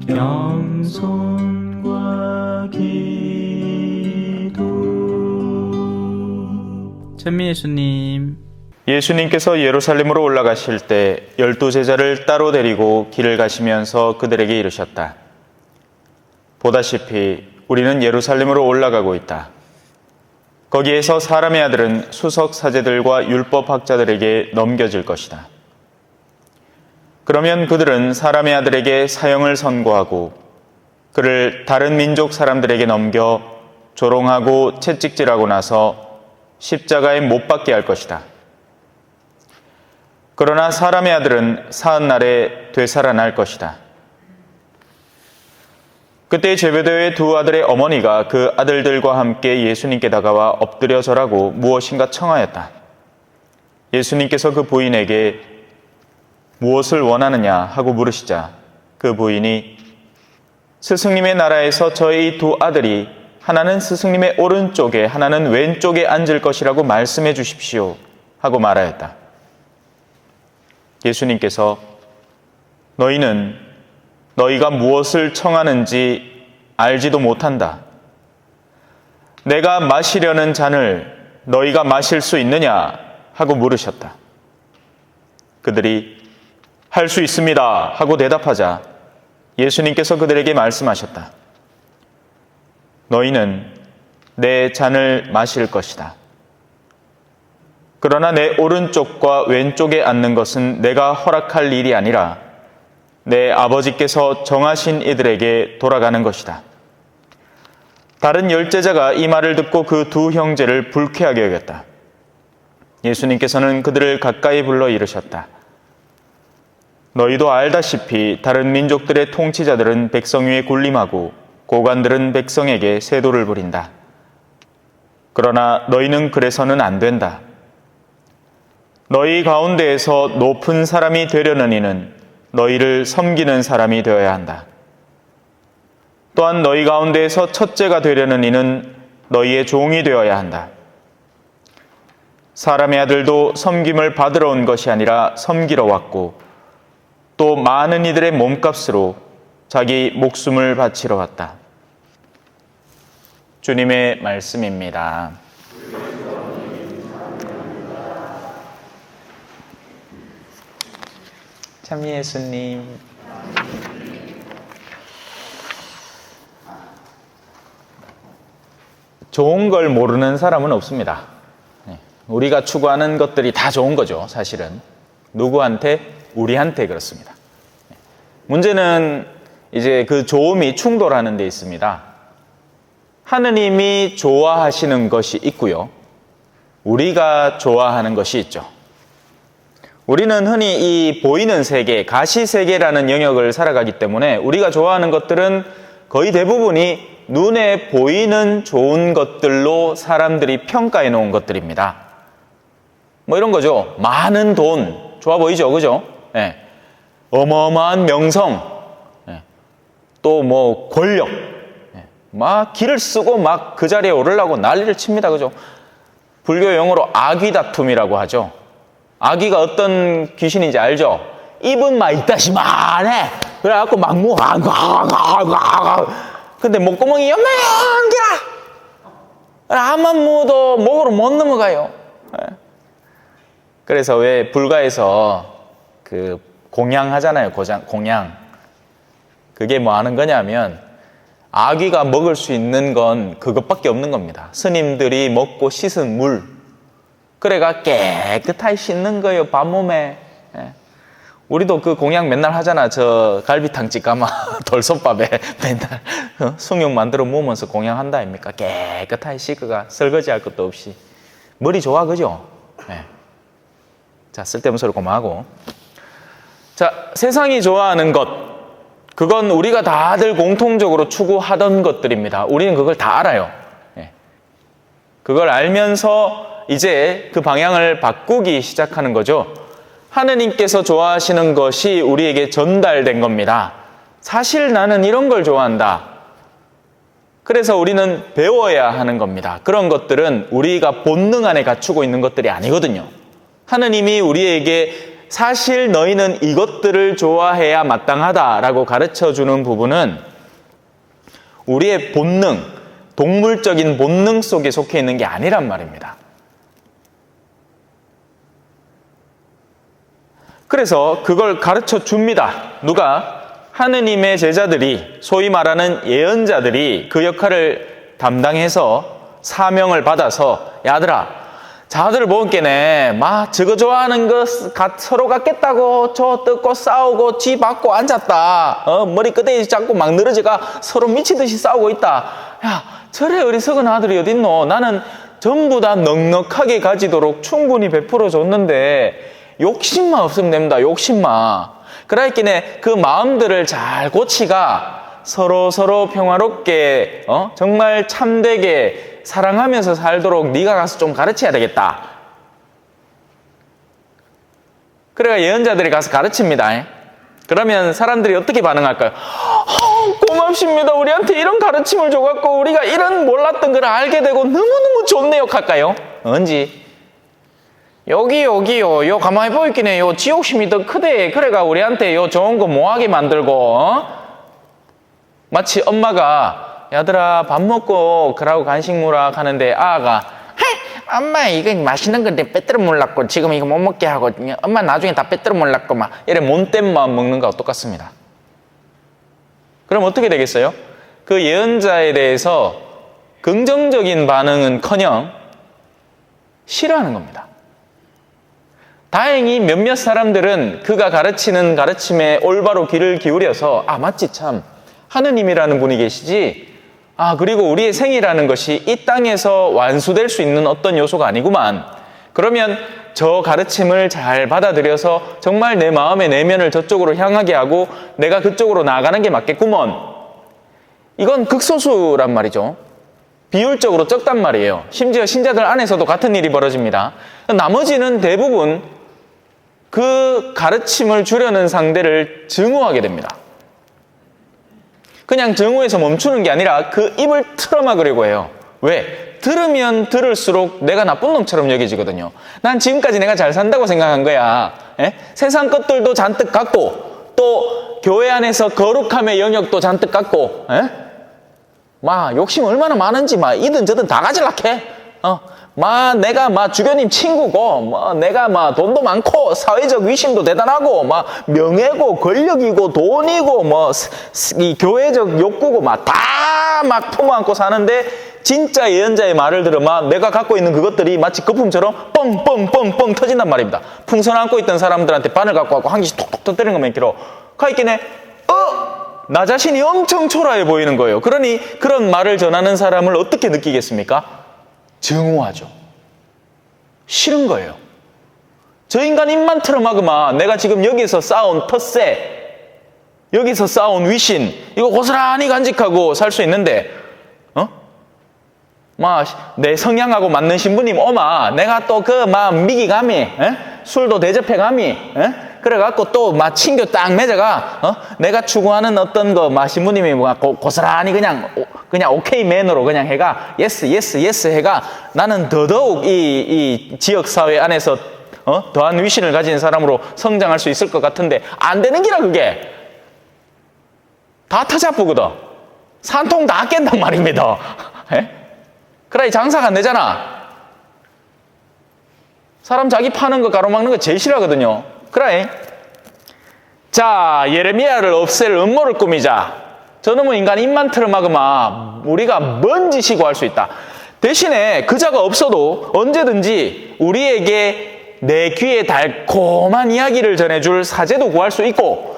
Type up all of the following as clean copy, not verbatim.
겸손과 기도. 찬미 예수님. 예수님께서 예루살렘으로 올라가실 때 12제자를 따로 데리고 길을 가시면서 그들에게 이르셨다. 보다시피 우리는 예루살렘으로 올라가고 있다. 거기에서 사람의 아들은 수석 사제들과 율법학자들에게 넘겨질 것이다. 그러면 그들은 사람의 아들에게 사형을 선고하고 그를 다른 민족 사람들에게 넘겨 조롱하고 채찍질하고 나서 십자가에 못 박게 할 것이다. 그러나 사람의 아들은 사흘 날에 되살아날 것이다. 그때 제베데오의 두 아들의 어머니가 그 아들들과 함께 예수님께 다가와 엎드려 절하고 무엇인가 청하였다. 예수님께서 그 부인에게 무엇을 원하느냐 하고 물으시자 그 부인이 스승님의 나라에서 저의 두 아들이 하나는 스승님의 오른쪽에 하나는 왼쪽에 앉을 것이라고 말씀해 주십시오 하고 말하였다. 예수님께서 너희는 너희가 무엇을 청하는지 알지도 못한다. 내가 마시려는 잔을 너희가 마실 수 있느냐 하고 물으셨다. 그들이 할 수 있습니다 하고 대답하자 예수님께서 그들에게 말씀하셨다. 너희는 내 잔을 마실 것이다. 그러나 내 오른쪽과 왼쪽에 앉는 것은 내가 허락할 일이 아니라 내 아버지께서 정하신 이들에게 돌아가는 것이다. 다른 10제자가 이 말을 듣고 그 두 형제를 불쾌하게 여겼다. 예수님께서는 그들을 가까이 불러 이르셨다. 너희도 알다시피 다른 민족들의 통치자들은 백성 위에 군림하고 고관들은 백성에게 세도를 부린다. 그러나 너희는 그래서는 안 된다. 너희 가운데에서 높은 사람이 되려는 이는 너희를 섬기는 사람이 되어야 한다. 또한 너희 가운데에서 첫째가 되려는 이는 너희의 종이 되어야 한다. 사람의 아들도 섬김을 받으러 온 것이 아니라 섬기러 왔고 또 많은 이들의 몸값으로 자기 목숨을 바치러 왔다. 주님의 말씀입니다. 찬미 예수님. 좋은 걸 모르는 사람은 없습니다. 우리가 추구하는 것들이 다 좋은 거죠, 사실은. 누구한테? 우리한테 그렇습니다. 문제는 이제 그 좋음이 충돌하는 데 있습니다. 하느님이 좋아하시는 것이 있고요. 우리가 좋아하는 것이 있죠. 우리는 흔히 이 보이는 세계, 가시세계라는 영역을 살아가기 때문에 우리가 좋아하는 것들은 거의 대부분이 눈에 보이는 좋은 것들로 사람들이 평가해 놓은 것들입니다. 뭐 이런 거죠. 많은 돈, 좋아 보이죠, 그죠? 네. 어마어마한 명성, 네. 또 뭐 권력, 네. 막 기를 쓰고 막 그 자리에 오르려고 난리를 칩니다, 그죠? 불교 용어로 아귀다툼이라고 하죠. 아귀가 어떤 귀신인지 알죠? 입은 막 이따시만해. 그래갖고 막 근데 목구멍이 연맹기라. 암만 무도 목으로 못 넘어가요. 그래서 왜 불가에서 그 공양하잖아요. 공양. 그게 뭐 하는 거냐면 아귀가 먹을 수 있는 건 그것밖에 없는 겁니다. 스님들이 먹고 씻은 물. 그래가 깨끗하게 씻는 거예요, 밤몸에. 우리도 그 공양 맨날 하잖아. 저 갈비탕집 가면 돌솥밥에 맨날 숭늉 만들어 모으면서 공양한다 아닙니까? 깨끗하게 씻어가 설거지 할 것도 없이. 머리 좋아, 그죠? 네. 자, 쓸데없는 소리 그만하고. 자, 세상이 좋아하는 것, 그건 우리가 다들 공통적으로 추구하던 것들입니다. 우리는 그걸 다 알아요. 네. 그걸 알면서 이제 그 방향을 바꾸기 시작하는 거죠. 하느님께서 좋아하시는 것이 우리에게 전달된 겁니다. 사실 나는 이런 걸 좋아한다. 그래서 우리는 배워야 하는 겁니다. 그런 것들은 우리가 본능 안에 갖추고 있는 것들이 아니거든요. 하느님이 우리에게 사실 너희는 이것들을 좋아해야 마땅하다라고 가르쳐주는 부분은 우리의 본능, 동물적인 본능 속에 속해 있는 게 아니란 말입니다. 그래서 그걸 가르쳐 줍니다. 누가? 하느님의 제자들이, 소위 말하는 예언자들이 그 역할을 담당해서 사명을 받아서, 야들아, 자들 보니께네 저거 좋아하는 거 서로 갖겠다고 저 뜯고 싸우고 지 받고 앉았다. 머리 끄댕이 잡고 막 늘어지가 서로 미치듯이 싸우고 있다. 야, 저래 어리석은 아들이 어딨노? 나는 전부 다 넉넉하게 가지도록 충분히 베풀어 줬는데 욕심만 없으면 됩니다. 욕심만. 그러니까 그 마음들을 잘 고치가 서로 평화롭게 정말 참되게 사랑하면서 살도록 네가 가서 좀 가르쳐야 되겠다. 그래가 예언자들이 가서 가르칩니다. 그러면 사람들이 어떻게 반응할까요? 고맙습니다. 우리한테 이런 가르침을 줘갖고 우리가 이런 몰랐던 걸 알게 되고 너무너무 좋네요 할까요? 언지? 여기요. 요 가만히 보이기네. 요 지욕심이 더 크대. 그래가 우리한테 요 좋은 거 뭐하게 만들고 마치 엄마가 야들아 밥 먹고 그러고 간식 먹으라 하는데 아가 엄마 이거 맛있는 건데 빼뜨려 몰랐고 지금 이거 못 먹게 하고 엄마 나중에 다 빼뜨려 몰랐고 막 이래 몸된 마음 먹는 거하고 똑같습니다. 그럼 어떻게 되겠어요? 그 예언자에 대해서 긍정적인 반응은커녕 싫어하는 겁니다. 다행히 몇몇 사람들은 그가 가르치는 가르침에 올바로 귀를 기울여서 맞지 참 하느님이라는 분이 계시지 그리고 우리의 생이라는 것이 이 땅에서 완수될 수 있는 어떤 요소가 아니구만. 그러면 저 가르침을 잘 받아들여서 정말 내 마음의 내면을 저쪽으로 향하게 하고 내가 그쪽으로 나아가는 게 맞겠구먼. 이건 극소수란 말이죠. 비율적으로 적단 말이에요. 심지어 신자들 안에서도 같은 일이 벌어집니다. 나머지는 대부분 그 가르침을 주려는 상대를 증오하게 됩니다. 그냥 증오해서 멈추는 게 아니라 그 입을 틀어막으려고 해요. 왜? 들으면 들을수록 내가 나쁜 놈처럼 여겨지거든요. 난 지금까지 내가 잘 산다고 생각한 거야. 세상 것들도 잔뜩 갖고 또 교회 안에서 거룩함의 영역도 잔뜩 갖고 욕심 얼마나 많은지 이든 저든 다 가질락 해. 내가 주교님 친구고 내가 돈도 많고 사회적 위신도 대단하고 명예고 권력이고 돈이고 이 교회적 욕구고 다 품어안고 사는데 진짜 예언자의 말을 들으면 내가 갖고 있는 그것들이 마치 거품처럼 뻥뻥뻥뻥 터진단 말입니다. 풍선 안고 있던 사람들한테 바늘 갖고 한 개씩 톡톡 터뜨리는 것만 길어. 가있기네 나 자신이 엄청 초라해 보이는 거예요. 그러니 그런 말을 전하는 사람을 어떻게 느끼겠습니까? 증오하죠. 싫은 거예요. 저 인간 입만 틀어막으면 내가 지금 여기서 쌓아온 텃세, 여기서 쌓아온 위신, 이거 고스란히 간직하고 살 수 있는데, 내 성향하고 맞는 신부님 내가 또 미기감이, 술도 대접해감이, 그래갖고 또 친교 딱 맺어가, 내가 추구하는 어떤 신부님이 고스란히 그냥 오케이 맨으로 그냥 해가, 예스 해가, 나는 더더욱 이 지역사회 안에서, 더한 위신을 가진 사람으로 성장할 수 있을 것 같은데, 안 되는 기라, 그게. 다 터잡부거든. 산통 다 깬단 말입니다. 그래, 장사가 안 되잖아. 사람 자기 파는 거 가로막는 거 제일 싫어하거든요. 그래. 자, 예레미야를 없앨 음모를 꾸미자. 저놈은 인간 입만 틀어막으면 우리가 뭔 짓이고 할 수 있다. 대신에 그자가 없어도 언제든지 우리에게 내 귀에 달콤한 이야기를 전해줄 사제도 구할 수 있고,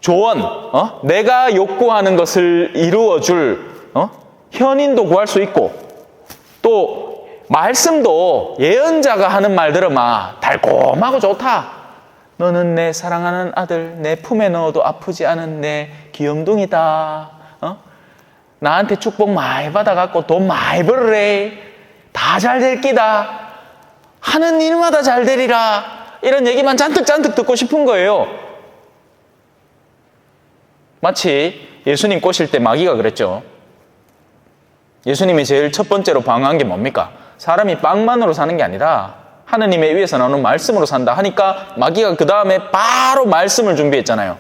조언, 내가 욕구하는 것을 이루어줄 현인도 구할 수 있고, 또 말씀도 예언자가 하는 말 들으면 달콤하고 좋다. 너는 내 사랑하는 아들, 내 품에 넣어도 아프지 않은 내 귀염둥이다. 나한테 축복 많이 받아갖고 돈 많이 벌으래. 다 잘 될 끼다. 하는 일마다 잘 되리라. 이런 얘기만 잔뜩 듣고 싶은 거예요. 마치 예수님 꼬실 때 마귀가 그랬죠. 예수님이 제일 첫 번째로 방어한 게 뭡니까? 사람이 빵만으로 사는 게 아니라 하느님의 위에서 나오는 말씀으로 산다 하니까 마귀가 그 다음에 바로 말씀을 준비했잖아요.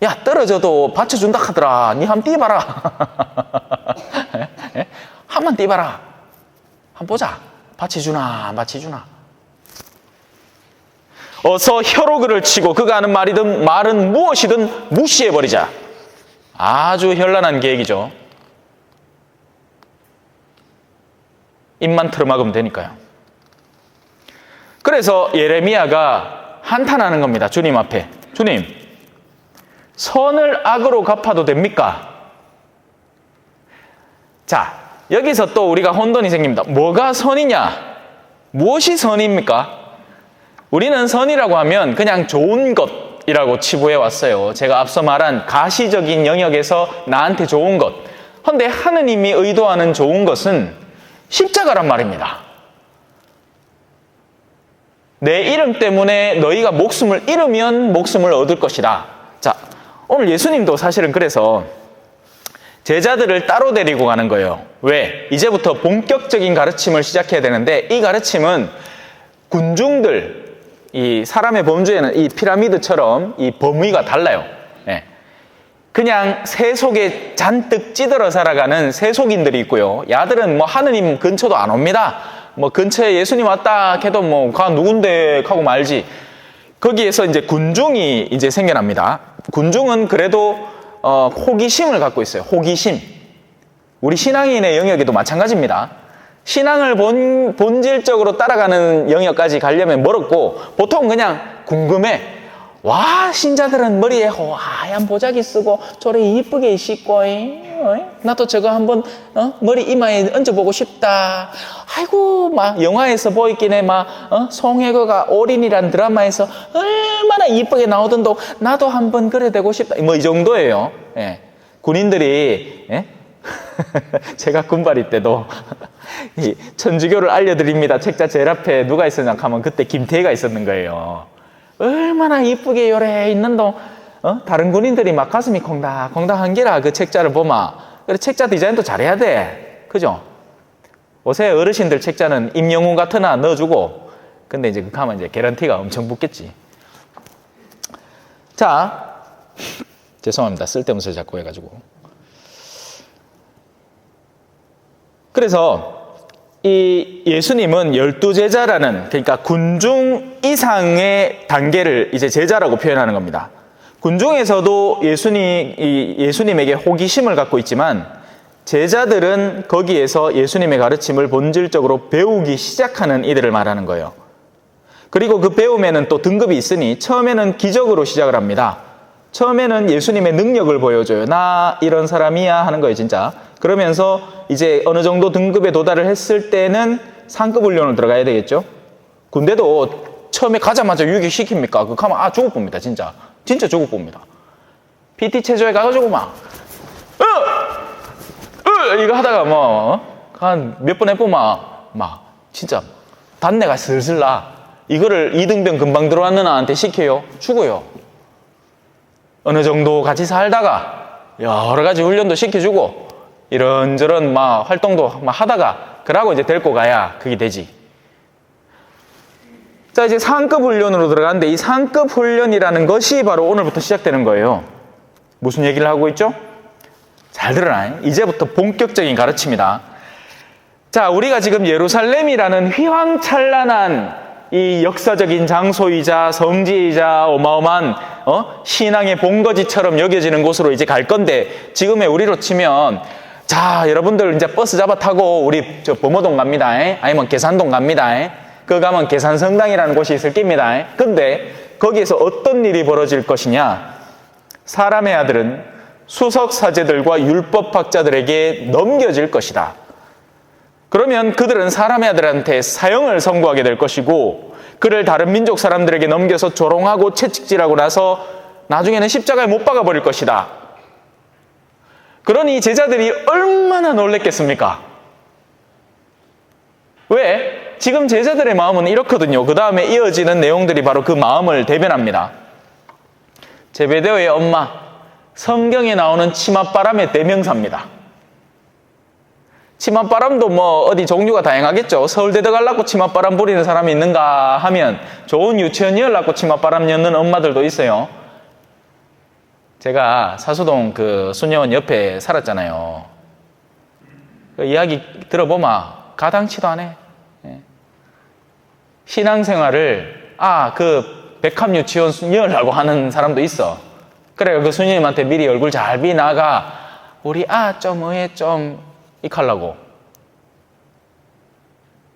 야, 떨어져도 받쳐준다 하더라. 니 한번 뛰어봐라. 한번 뛰어봐라. 한번 보자. 받쳐주나 안 받쳐주나. 어서 혀로그를 치고 그가 하는 말은 무엇이든 무시해버리자. 아주 현란한 계획이죠. 입만 틀어막으면 되니까요. 그래서 예레미야가 한탄하는 겁니다. 주님 앞에. 주님, 선을 악으로 갚아도 됩니까? 자, 여기서 또 우리가 혼돈이 생깁니다. 뭐가 선이냐? 무엇이 선입니까? 우리는 선이라고 하면 그냥 좋은 것이라고 치부해 왔어요. 제가 앞서 말한 가시적인 영역에서 나한테 좋은 것. 그런데 하느님이 의도하는 좋은 것은 십자가란 말입니다. 내 이름 때문에 너희가 목숨을 잃으면 목숨을 얻을 것이다. 자, 오늘 예수님도 사실은 그래서 제자들을 따로 데리고 가는 거예요. 왜? 이제부터 본격적인 가르침을 시작해야 되는데 이 가르침은 군중들, 이 사람의 범주에는 이 피라미드처럼 이 범위가 달라요. 예. 그냥 새 속에 잔뜩 찌들어 살아가는 세속인들이 있고요. 야들은 뭐 하느님 근처도 안 옵니다. 뭐 근처에 예수님 왔다 해도 뭐 가 누군데 하고 말지. 거기에서 이제 군중이 이제 생겨납니다. 군중은 그래도 호기심을 갖고 있어요. 호기심. 우리 신앙인의 영역에도 마찬가지입니다. 신앙을 본질적으로 따라가는 영역까지 가려면 멀었고 보통 그냥 궁금해. 와, 신자들은 머리에 하얀 보자기 쓰고 저래 이쁘게 씻고 나도 저거 한번 머리 이마에 얹어보고 싶다. 아이고, 막 영화에서 보이긴 해. 막 송혜교가 올인이란 드라마에서 얼마나 이쁘게 나오던도 나도 한번 그래 되고 싶다. 뭐 이 정도예요. 예. 군인들이 제가 군발일 때도 이 천주교를 알려드립니다. 책자 제일 앞에 누가 있었냐 하면 그때 김태희가 있었는 거예요. 얼마나 이쁘게 요래 있는도 다른 군인들이 막 가슴이 콩닥콩닥한 게라 그 책자를 보마. 그래 책자 디자인도 잘해야 돼. 그죠? 요새 어르신들 책자는 임영웅 같은 나 넣어주고 근데 이제 그거 하면 이제 개런티가 엄청 붙겠지. 자, 죄송합니다. 쓸데없는 소리 자꾸 해가지고. 그래서 이 예수님은 12제자라는, 그러니까 군중 이상의 단계를 이제 제자라고 표현하는 겁니다. 군중에서도 예수님에게 호기심을 갖고 있지만 제자들은 거기에서 예수님의 가르침을 본질적으로 배우기 시작하는 이들을 말하는 거예요. 그리고 그 배움에는 또 등급이 있으니 처음에는 기적으로 시작을 합니다. 처음에는 예수님의 능력을 보여줘요. 나 이런 사람이야 하는 거예요, 진짜. 그러면서 이제 어느 정도 등급에 도달을 했을 때는 상급 훈련을 들어가야 되겠죠. 군대도 처음에 가자마자 유기시킵니까? 그거 하면 죽을 봅니다, 진짜. 진짜 죽을 봅니다. PT 체조에 가가지고 막 이거 하다가 한 몇 번 해보면 막 진짜 단내가 슬슬 나. 이거를 이등병 금방 들어왔는 아한테 시켜요. 죽어요. 어느 정도 같이 살다가 여러 가지 훈련도 시켜주고 이런저런 막 활동도 막 하다가 그러고 이제 데리고 가야 그게 되지. 자, 이제 상급 훈련으로 들어가는데 이 상급 훈련이라는 것이 바로 오늘부터 시작되는 거예요. 무슨 얘기를 하고 있죠? 잘 들어라. 이제부터 본격적인 가르침이다. 자, 우리가 지금 예루살렘이라는 휘황찬란한 이 역사적인 장소이자 성지이자 어마어마한 신앙의 본거지처럼 여겨지는 곳으로 이제 갈 건데, 지금의 우리로 치면 자, 여러분들 이제 버스 잡아 타고 우리 저 범어동 갑니다. 아니면 계산동 갑니다. 그 가면 계산성당이라는 곳이 있을 겁니다. 근데 거기에서 어떤 일이 벌어질 것이냐? 사람의 아들은 수석사제들과 율법학자들에게 넘겨질 것이다. 그러면 그들은 사람의 아들한테 사형을 선고하게 될 것이고, 그를 다른 민족 사람들에게 넘겨서 조롱하고 채찍질하고 나서 나중에는 십자가에 못 박아 버릴 것이다. 그러니 제자들이 얼마나 놀랬겠습니까? 왜? 지금 제자들의 마음은 이렇거든요. 그 다음에 이어지는 내용들이 바로 그 마음을 대변합니다. 제베데오의 엄마, 성경에 나오는 치맛바람의 대명사입니다. 치맛바람도 뭐 어디 종류가 다양하겠죠. 서울대 들어가려고 치맛바람 부리는 사람이 있는가 하면 좋은 유치원 이으려고 치맛바람 여는 엄마들도 있어요. 제가 사수동 그 수녀원 옆에 살았잖아요. 그 이야기 들어보면 가당치도 않아. 신앙생활을 그 백합 유치원 이으려고 하는 사람도 있어. 그래 그 수녀님한테 미리 얼굴 잘 비나가 우리 좀 의에 좀 이칼라고.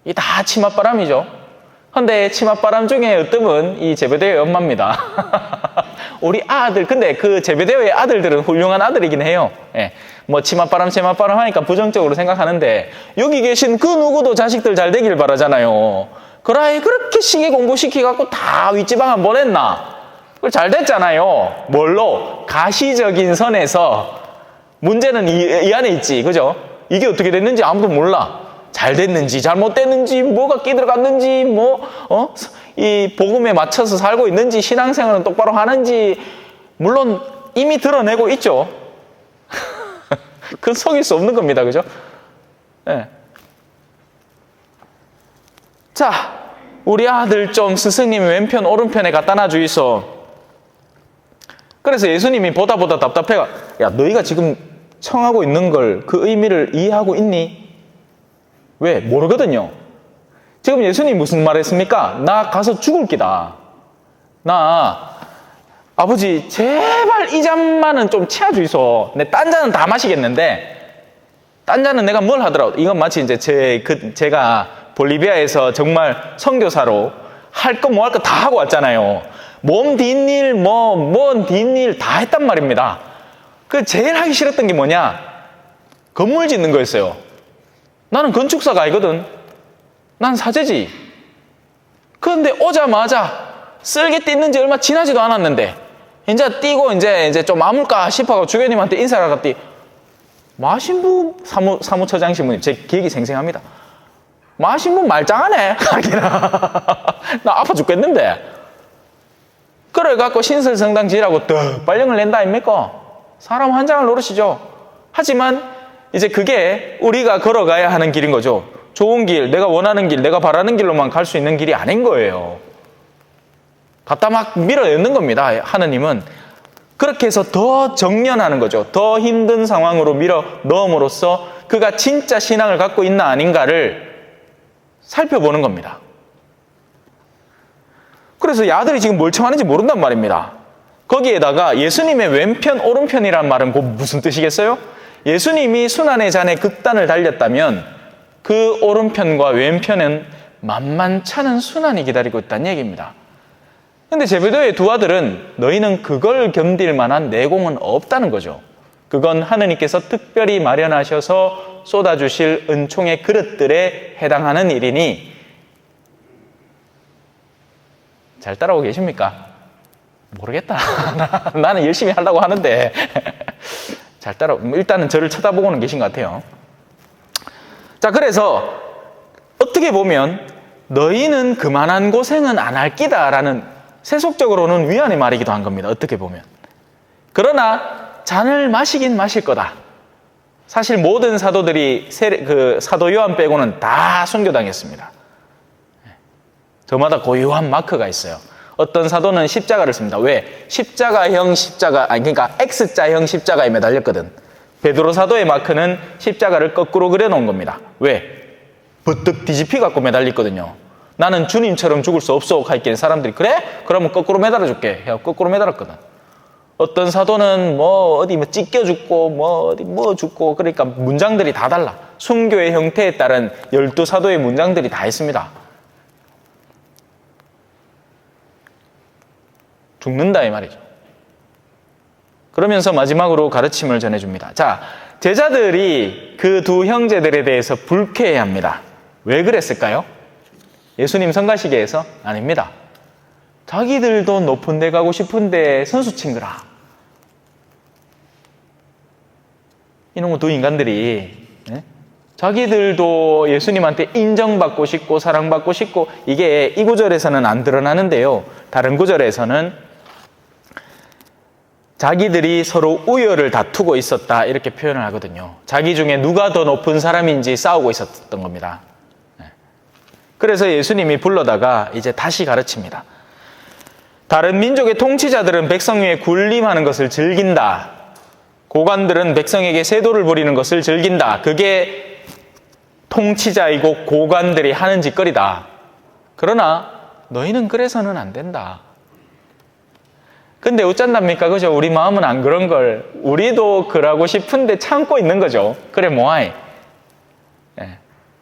이 다 치맛바람이죠. 근데 치맛바람 중에 어떤 이 제베데오의 엄마입니다. 우리 아들, 근데 그 제베데오의 아들들은 훌륭한 아들이긴 해요. 예. 뭐 치맛바람 하니까 부정적으로 생각하는데 여기 계신 그 누구도 자식들 잘 되길 바라잖아요. 그래 그렇게 시계 공부시키갖고 다 윗지방 안 보냈나? 잘 됐잖아요. 뭘로? 가시적인 선에서 문제는 이 안에 있지, 그죠? 이게 어떻게 됐는지 아무도 몰라. 잘 됐는지 잘못됐는지 뭐가 끼들어갔는지 이 복음에 맞춰서 살고 있는지 신앙생활은 똑바로 하는지 물론 이미 드러내고 있죠. 그건 속일 수 없는 겁니다, 그죠? 네. 자, 우리 아들 좀 스승님이 왼편 오른편에 갖다 놔주이소. 그래서 예수님이 보다 답답해가 야 너희가 지금 청하고 있는 걸 그 의미를 이해하고 있니? 왜? 모르거든요. 지금 예수님 무슨 말 했습니까? 나 가서 죽을 기다. 나 아버지 제발 이 잔만은 좀 치워주이소. 내 딴 잔은 다 마시겠는데 딴 잔은 내가 뭘 하더라도 이건 마치 이제 제가 볼리비아에서 정말 선교사로 할 거 뭐 할 거 다 하고 왔잖아요. 몸 뒷일 뭔 뒷일 다 했단 말입니다. 그 제일 하기 싫었던 게 뭐냐? 건물 짓는 거였어요. 나는 건축사가 아니거든. 난 사제지. 그런데 오자마자 쓸개 띄는 지 얼마 지나지도 않았는데 이제 띄고 이제 좀 아물까 싶어서 주교님한테 인사를 하갔더니 마신부 사무처장 신부님, 제 기억이 생생합니다. 마신부 말짱하네. 나 아파 죽겠는데. 그래갖고 신설성당 지라고 떡 발령을 낸다 아닙니까? 사람 환장을 노릇이죠. 하지만 이제 그게 우리가 걸어가야 하는 길인 거죠. 좋은 길, 내가 원하는 길, 내가 바라는 길로만 갈 수 있는 길이 아닌 거예요. 갖다 막 밀어넣는 겁니다. 하느님은 그렇게 해서 더 정련하는 거죠. 더 힘든 상황으로 밀어 넣음으로써 그가 진짜 신앙을 갖고 있나 아닌가를 살펴보는 겁니다. 그래서 이 아들이 지금 뭘 청하는지 모른단 말입니다. 거기에다가 예수님의 왼편 오른편이란 말은 곧 무슨 뜻이겠어요? 예수님이 순환의 잔에 극단을 달렸다면 그 오른편과 왼편은 만만찮은 순환이 기다리고 있다는 얘기입니다. 근데 제베데오의 두 아들은 너희는 그걸 견딜 만한 내공은 없다는 거죠. 그건 하느님께서 특별히 마련하셔서 쏟아주실 은총의 그릇들에 해당하는 일이니 잘 따라오고 계십니까? 모르겠다. 나는 열심히 하려고 하는데 잘 일단은 저를 쳐다보고는 계신 것 같아요. 자, 그래서 어떻게 보면 너희는 그만한 고생은 안 할 끼다라는 세속적으로는 위안의 말이기도 한 겁니다. 어떻게 보면. 그러나 잔을 마시긴 마실 거다. 사실 모든 사도들이 사도 요한 빼고는 다 순교당했습니다. 저마다 고유한 마크가 있어요. 어떤 사도는 십자가를 씁니다. 왜? 십자가형 십자가, 그러니까 X자형 십자가에 매달렸거든. 베드로 사도의 마크는 십자가를 거꾸로 그려놓은 겁니다. 왜? 버뜩 뒤집히 갖고 매달렸거든요. 나는 주님처럼 죽을 수 없어 하기에 사람들이 그래? 그러면 거꾸로 매달아줄게. 거꾸로 매달았거든. 어떤 사도는 어디 찢겨 죽고 어디 죽고 그러니까 문장들이 다 달라. 순교의 형태에 따른 12사도의 문장들이 다 있습니다. 죽는다 이 말이죠. 그러면서 마지막으로 가르침을 전해줍니다. 자, 제자들이 그 두 형제들에 대해서 불쾌해합니다. 왜 그랬을까요? 예수님 성가시게에서? 아닙니다. 자기들도 높은 데 가고 싶은데 선수 친 거라. 이놈의 두 인간들이 자기들도 예수님한테 인정받고 싶고 사랑받고 싶고 이게 이 구절에서는 안 드러나는데요. 다른 구절에서는 자기들이 서로 우열을 다투고 있었다 이렇게 표현을 하거든요. 자기 중에 누가 더 높은 사람인지 싸우고 있었던 겁니다. 그래서 예수님이 불러다가 이제 다시 가르칩니다. 다른 민족의 통치자들은 백성 위에 군림하는 것을 즐긴다. 고관들은 백성에게 세도를 부리는 것을 즐긴다. 그게 통치자이고 고관들이 하는 짓거리다. 그러나 너희는 그래서는 안 된다. 근데 어쩐답니까? 그죠? 우리 마음은 안 그런 걸. 우리도 그러고 싶은데 참고 있는 거죠. 그래, 뭐하이.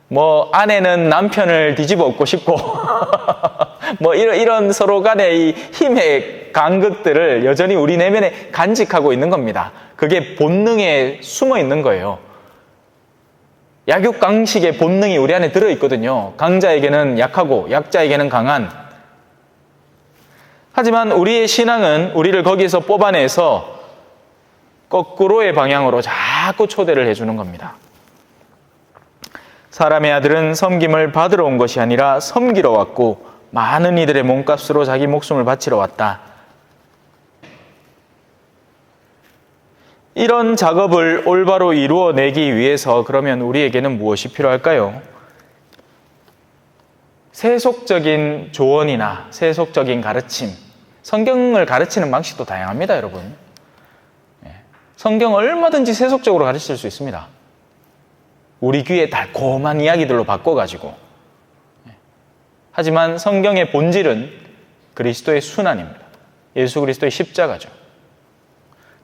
뭐, 아내는 남편을 뒤집어 엎고 싶고, 뭐, 이런 서로 간의 이 힘의 간극들을 여전히 우리 내면에 간직하고 있는 겁니다. 그게 본능에 숨어 있는 거예요. 약육강식의 본능이 우리 안에 들어있거든요. 강자에게는 약하고, 약자에게는 강한. 하지만 우리의 신앙은 우리를 거기서 뽑아내서 거꾸로의 방향으로 자꾸 초대를 해주는 겁니다. 사람의 아들은 섬김을 받으러 온 것이 아니라 섬기러 왔고 많은 이들의 몸값으로 자기 목숨을 바치러 왔다. 이런 작업을 올바로 이루어내기 위해서 그러면 우리에게는 무엇이 필요할까요? 세속적인 조언이나 세속적인 가르침, 성경을 가르치는 방식도 다양합니다, 여러분. 성경을 얼마든지 세속적으로 가르칠 수 있습니다. 우리 귀에 달콤한 이야기들로 바꿔가지고. 하지만 성경의 본질은 그리스도의 순환입니다. 예수 그리스도의 십자가죠.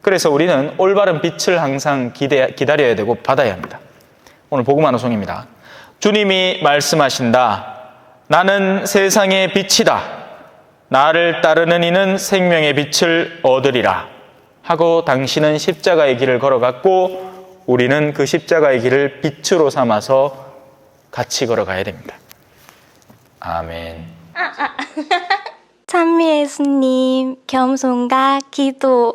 그래서 우리는 올바른 빛을 항상 기다려야 되고 받아야 합니다. 오늘 복음 하나송입니다. 주님이 말씀하신다. 나는 세상의 빛이다. 나를 따르는 이는 생명의 빛을 얻으리라. 하고 당신은 십자가의 길을 걸어갔고 우리는 그 십자가의 길을 빛으로 삼아서 같이 걸어가야 됩니다. 아멘. 찬미 예수님, 겸손과 기도.